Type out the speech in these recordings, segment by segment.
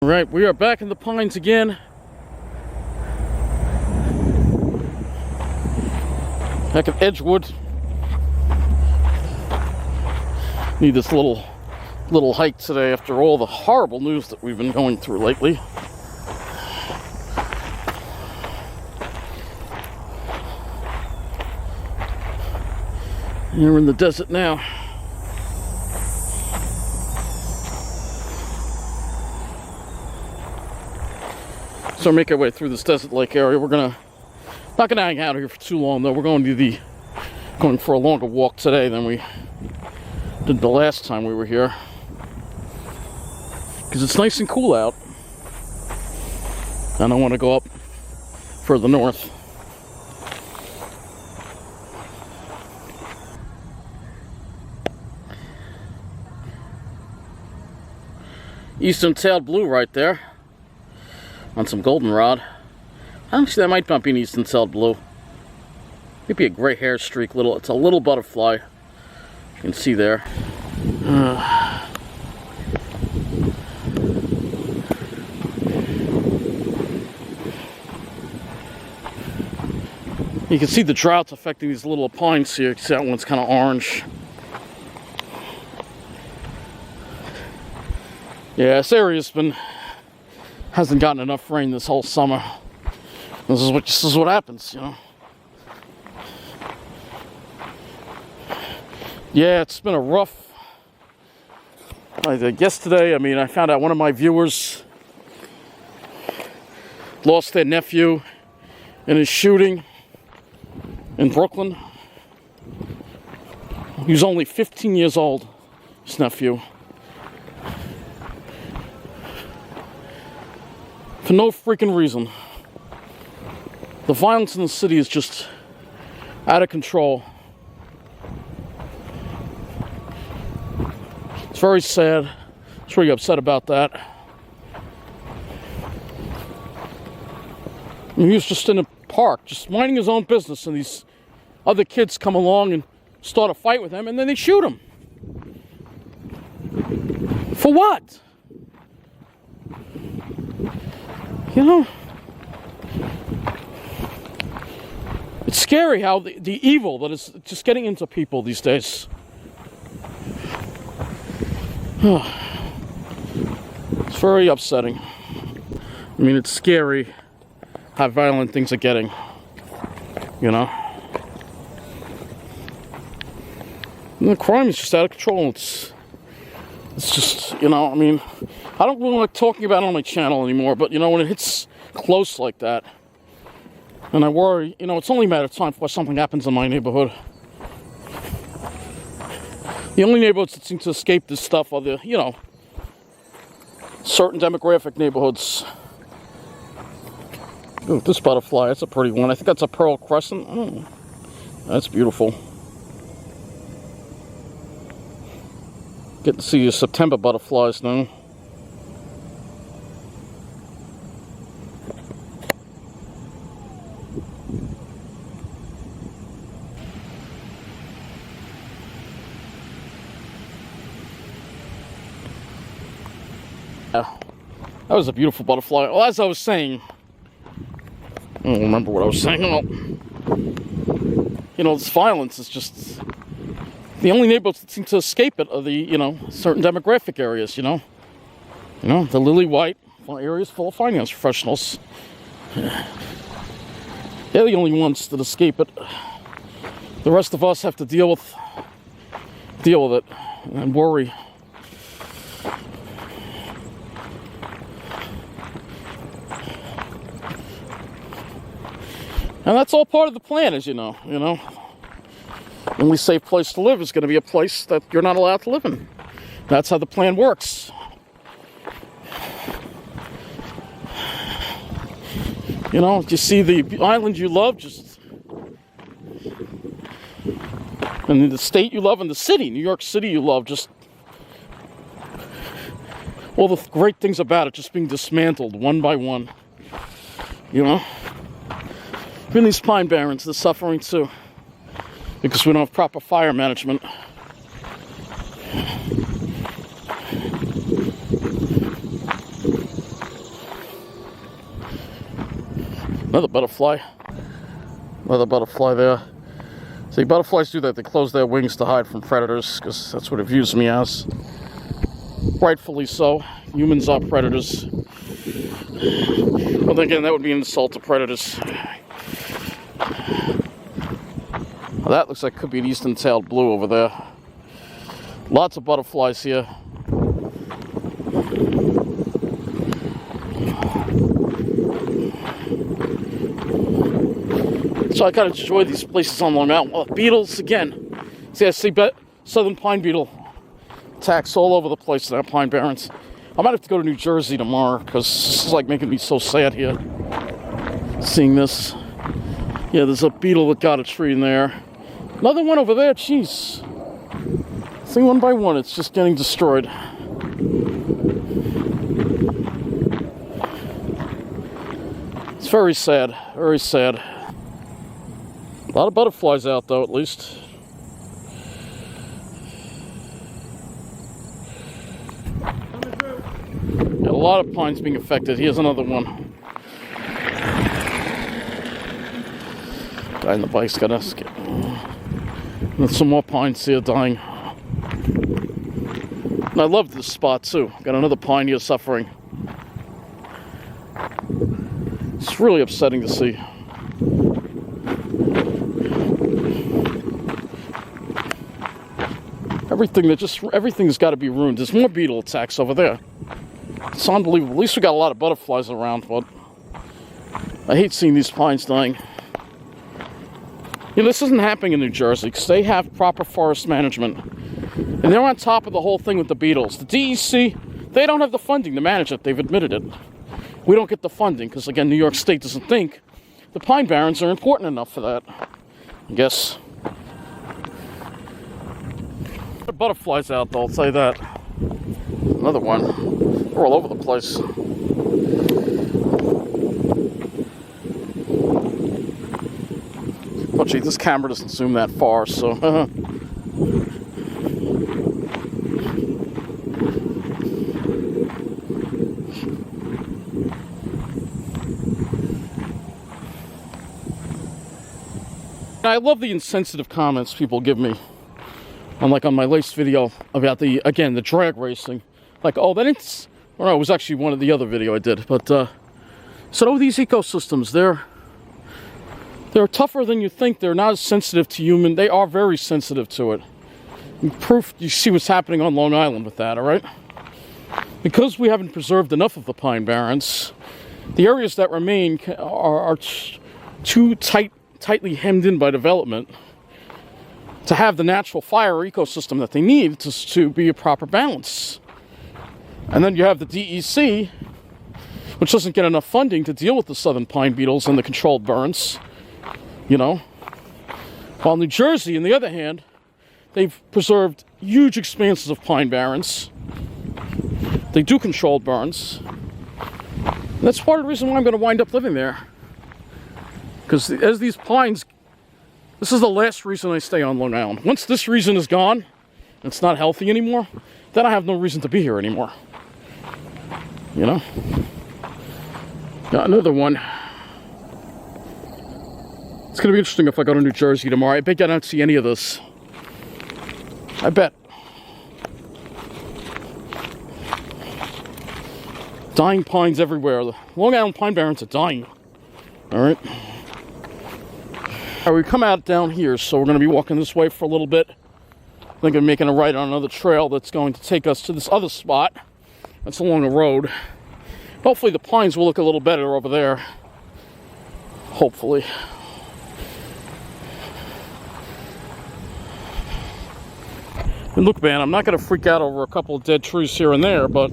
Right, we are back in the pines again. Back at Edgewood. Need this little hike today after all the horrible news that we've been going through lately. And we're in the desert now. So make our way through this desert lake area. We're not gonna hang out here for too long though. We're going for a longer walk today than we did the last time we were here, because it's nice and cool out. And I want to go up further north. Eastern tailed blue right there on some goldenrod. Actually, that might not be an eastern tailed blue. Maybe a gray hair streak. It's a little butterfly. You can see there. You can see the drought's affecting these little pines here. You can see that one's kind of orange. Yeah, this area's hasn't gotten enough rain this whole summer. This is what happens, you know. Yeah, it's been a rough. Yesterday, I found out one of my viewers lost their nephew in a shooting in Brooklyn. He was only 15 years old, his nephew. For no freaking reason. The violence in the city is just out of control. It's very sad. I'm pretty upset about that. He was just in a park, just minding his own business, and these other kids come along and start a fight with him, and then they shoot him. For what? You know, it's scary how the evil that is just getting into people these days. It's very upsetting. It's scary how violent things are getting, you know. And the crime is just out of control. It's just, you know, I don't really like talking about it on my channel anymore, but, you know, when it hits close like that, and I worry, you know, it's only a matter of time before something happens in my neighborhood. The only neighborhoods that seem to escape this stuff are the, you know, certain demographic neighborhoods. Ooh, this butterfly, that's a pretty one. I think that's a pearl crescent. Oh, that's beautiful. Getting to see your September butterflies now. That was a beautiful butterfly. Well, as I was saying, I don't remember what I was saying. Well, you know, this violence is just the only neighborhoods that seem to escape it are the, you know, certain demographic areas. You know, the lily white areas full of finance professionals. They're the only ones that escape it. The rest of us have to deal with it and worry. And that's all part of the plan, as you know. You know, the only safe place to live is going to be a place that you're not allowed to live in. That's how the plan works. You know, you see the island you love, and the state you love, and the city, New York City you love, just all the great things about it just being dismantled one by one. You know? Even these pine barrens, they're suffering too, because we don't have proper fire management. Another butterfly. Another butterfly there. See, butterflies do that. They close their wings to hide from predators, because that's what it views me as. Rightfully so. Humans are predators. Well, then again, that would be an insult to predators. Well, that looks like could be an eastern-tailed blue over there. Lots of butterflies here. So I kind of enjoy these places on Long Island. Well, beetles again. See, I see southern pine beetle attacks all over the place in our pine barrens. I might have to go to New Jersey tomorrow because this is like making me so sad here. Seeing this. Yeah, there's a beetle that got a tree in there. Another one over there, jeez. See, one by one, it's just getting destroyed. It's very sad, very sad. A lot of butterflies out, though, at least. Got a lot of pines being affected. Here's another one. Guy in the bike's got us. There's some more pines here dying. And I love this spot, too. Got another pine here suffering. It's really upsetting to see. Everything's got to be ruined. There's more beetle attacks over there. It's unbelievable. At least we got a lot of butterflies around, but I hate seeing these pines dying. You know, this isn't happening in New Jersey because they have proper forest management. And they're on top of the whole thing with the beetles. The DEC, they don't have the funding to manage it. They've admitted it. We don't get the funding because, again, New York State doesn't think the pine barrens are important enough for that. I guess. Butterflies out, though, I'll tell you that. Another one. They're all over the place. Oh, gee, this camera doesn't zoom that far, so. I love the insensitive comments people give me. Unlike on my latest video about the drag racing. Like, oh, that it's... Well, no, it was actually one of the other video I did. But, so these ecosystems, they're tougher than you think. They're not as sensitive to human. They are very sensitive to it. And proof, you see what's happening on Long Island with that, all right? Because we haven't preserved enough of the pine barrens, the areas that remain are too tightly hemmed in by development to have the natural fire ecosystem that they need to be a proper balance. And then you have the DEC, which doesn't get enough funding to deal with the southern pine beetles and the controlled burns, you know. While New Jersey, on the other hand, they've preserved huge expanses of pine barrens. They do controlled burns. And that's part of the reason why I'm going to wind up living there. Because as these pines... This is the last reason I stay on Long Island. Once this reason is gone, and it's not healthy anymore, then I have no reason to be here anymore. You know? Got another one. It's going to be interesting if I go to New Jersey tomorrow. I bet I don't see any of this. I bet. Dying pines everywhere. The Long Island pine barrens are dying. Alright? Alright, we come out down here, so we're going to be walking this way for a little bit. I think I'm making a right on another trail that's going to take us to this other spot. That's along the road. Hopefully the pines will look a little better over there. Hopefully. And look, man, I'm not going to freak out over a couple of dead trees here and there, but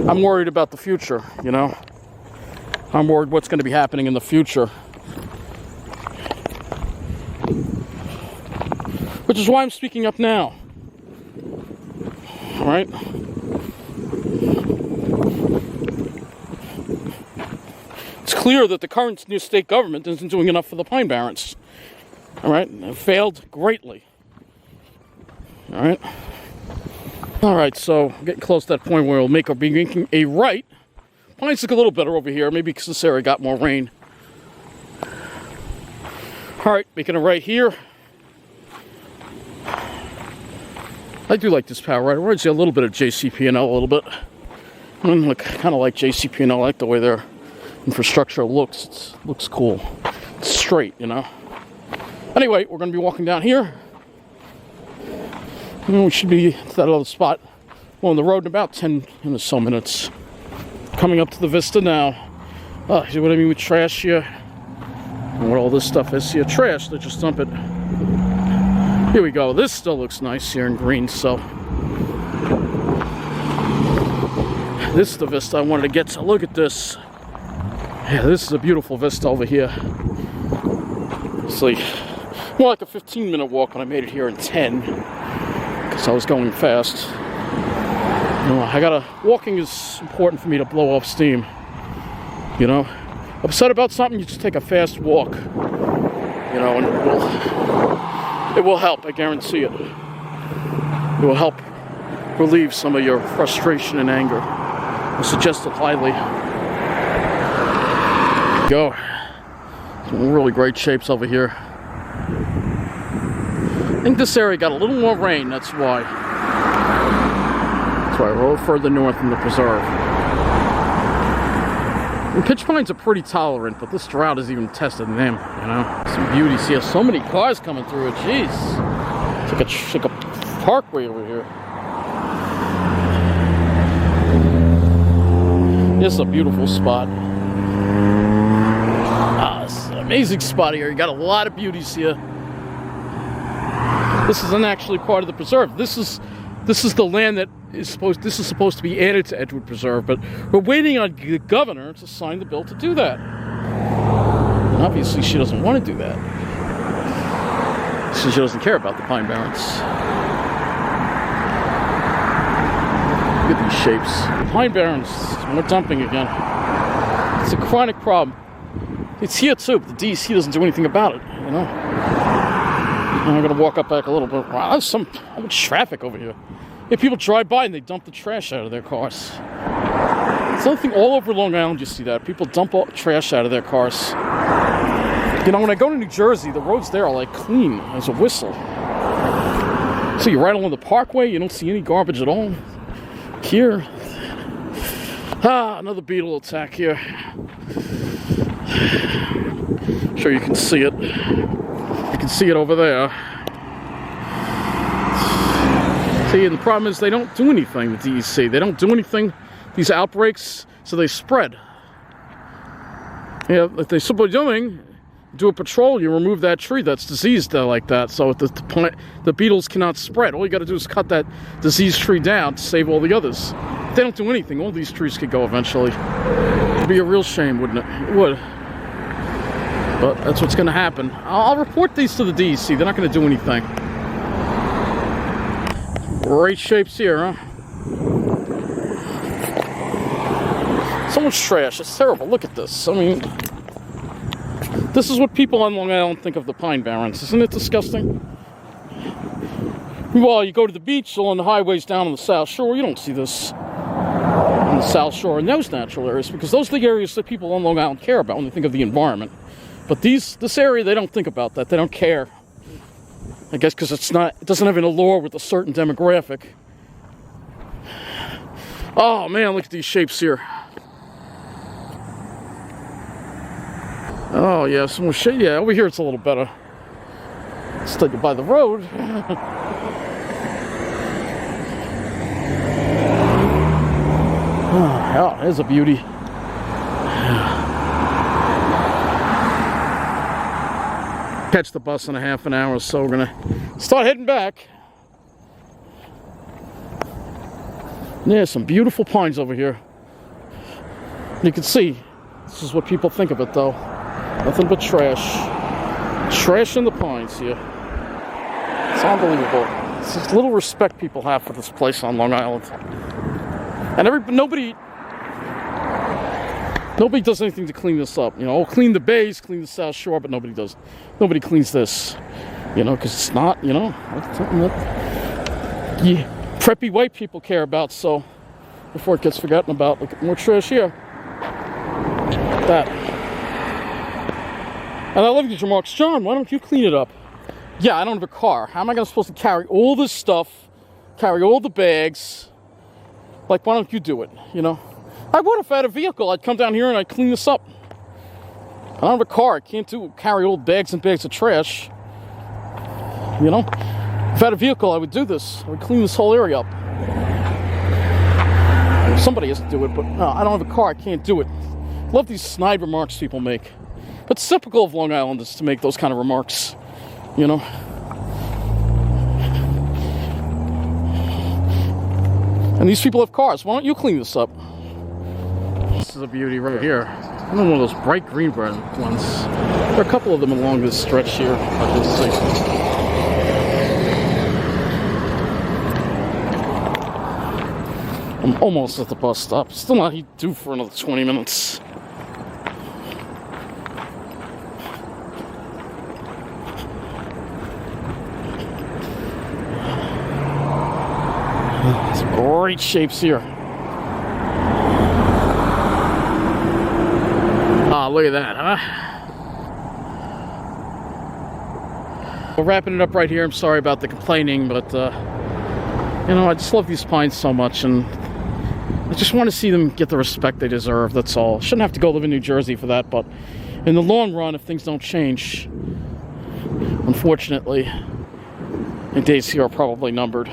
I'm worried about the future, you know? I'm worried what's going to be happening in the future. Which is why I'm speaking up now. All right? It's clear that the current new state government isn't doing enough for the pine barrens. All right? It failed greatly. All right? All right, so getting close to that point where we'll be making a right. Pines look a little better over here, maybe because this area got more rain. All right, making a right here. I do like this power right. It reminds me a little bit of JCP&L a little bit. I mean, look, kind of like JCP&L. I like the way their infrastructure looks. It looks cool. It's straight, you know. Anyway, we're going to be walking down here. And we should be at that other spot on the road in about 10 or so minutes. Coming up to the Vista now. See what I mean with trash here? And what all this stuff is here. Trash, they just dump it. Here we go. This still looks nice here in green, so. This is the Vista I wanted to get to. Look at this. Yeah, this is a beautiful vista over here. It's like more like a 15-minute walk, and I made it here in 10 because I was going fast. You know, walking is important for me to blow off steam. You know, upset about something, you just take a fast walk. You know, and it will help. I guarantee it. It will help relieve some of your frustration and anger. I suggest it highly. Go. Some really great shapes over here. I think this area got a little more rain, that's why. That's why we're a little further north in the preserve. And pitch pines are pretty tolerant, but this drought has even tested them, you know. Some beauties here. So many cars coming through it, jeez. It's like a parkway over here. This is a beautiful spot. This is an amazing spot here. You got a lot of beauties here. This isn't actually part of the preserve. This is the land that is supposed to be added to Edgewood Preserve, but we're waiting on the governor to sign the bill to do that. And obviously she doesn't want to do that. She doesn't care about the Pine Barrens. Look at these shapes. Pine Barrens, we're dumping again. It's a chronic problem. It's here too, but the DEC doesn't do anything about it, you know. And I'm gonna walk up back a little bit. Wow, there's how much traffic over here. Yeah, people drive by and they dump the trash out of their cars. It's another thing all over Long Island you see that. People dump all trash out of their cars. You know, when I go to New Jersey, the roads there are like clean as a whistle. So you're right along the parkway, you don't see any garbage at all. Here. Another beetle attack here. Sure you can see it. You can see it over there. See, and the problem is they don't do anything, the DEC. They don't do anything, these outbreaks, so they spread. Yeah, if they're supposed to be doing, do a patrol, you remove that tree that's diseased like that, so the beetles cannot spread. All you got to do is cut that diseased tree down to save all the others. If they don't do anything, all these trees could go eventually. It'd be a real shame, wouldn't it? It would. But that's what's going to happen. I'll report these to the DEC. They're not going to do anything. Great shapes here, huh? So much trash. It's terrible. Look at this. I mean, this is what people on Long Island think of the Pine Barrens. Isn't it disgusting? Well, you go to the beach along the highways down on the South Shore, you don't see this on the South Shore in those natural areas, because those are the areas that people on Long Island care about when they think of the environment. But this area, they don't think about that. They don't care. I guess because it doesn't have an allure with a certain demographic. Oh man, look at these shapes here. Oh yeah, some more shade. Yeah, over here it's a little better. Let's take it by the road. Oh, there's a beauty. Catch the bus in a half an hour, so we're gonna start heading back. Yeah, some beautiful pines over here. You can see, this is what people think of it though. Nothing but trash. Trash in the pines here. It's unbelievable. It's just little respect people have for this place on Long Island. And nobody does anything to clean this up. You know, clean the bays, clean the South Shore, but nobody does. Nobody cleans this. You know, because it's not, you know, something that preppy white people care about, so before it gets forgotten about. Look at more trash here. That. And I love these remarks. John, why don't you clean it up? Yeah, I don't have a car. How am I supposed to carry all this stuff, carry all the bags? Like, why don't you do it, you know? I would if I had a vehicle. I'd come down here and I'd clean this up. I don't have a car. I can't carry all bags and bags of trash. You know? If I had a vehicle, I would do this. I would clean this whole area up. Somebody has to do it, but no, I don't have a car. I can't do it. Love these snide remarks people make. It's typical of Long Islanders to make those kind of remarks. You know? And these people have cars. Why don't you clean this up? This is a beauty right here. I don't know, one of those bright green ones. There are a couple of them along this stretch here. I can see. I'm almost at the bus stop. Still not due for another 20 minutes. Some great shapes here. Ah, look at that, huh? We're wrapping it up right here. I'm sorry about the complaining, but you know, I just love these pines so much, and I just want to see them get the respect they deserve, that's all. Shouldn't have to go live in New Jersey for that, but in the long run, if things don't change, unfortunately, the days here are probably numbered.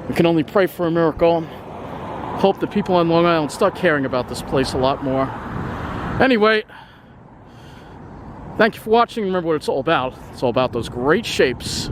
We can only pray for a miracle. Hope that people on Long Island start caring about this place a lot more. Anyway, thank you for watching. Remember what it's all about. It's all about those great shapes.